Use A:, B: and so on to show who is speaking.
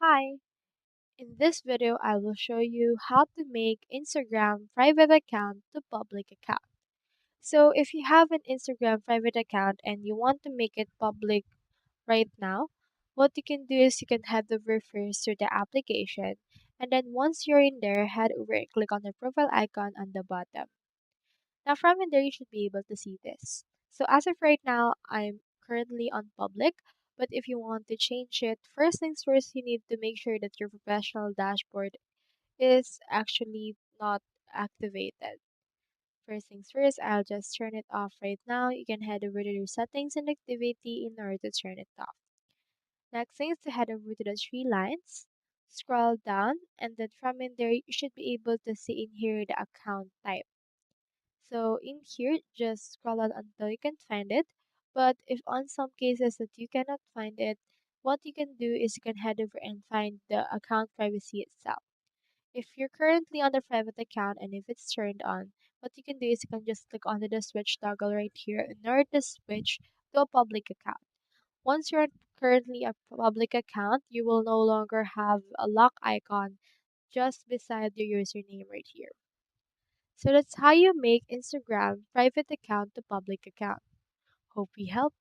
A: Hi, in this video I will show you how to make Instagram private account to public account. So if you have an Instagram private account and you want to make it public right now, what you can do is you can head over first to the application, and then once you're in there, head over and click on the profile icon on the bottom. Now from in there you should be able to see this. So as of right now, I'm currently on public, but if you want to change it, first things first, you need to make sure that your professional dashboard is actually not activated. First things first, I'll just turn it off right now. You can head over to your settings and activity in order to turn it off. Next thing is to head over to the three lines, scroll down, and then from in there, you should be able to see in here the account type. So in here, just scroll on until you can find it. But if on some cases that you cannot find it, what you can do is you can head over and find the account privacy itself. If you're currently on the private account and if it's turned on, what you can do is you can just click onto the switch toggle right here in order to switch to a public account. Once you're currently a public account, you will no longer have a lock icon just beside your username right here. So that's how you make Instagram private account to public account. Hope we helped.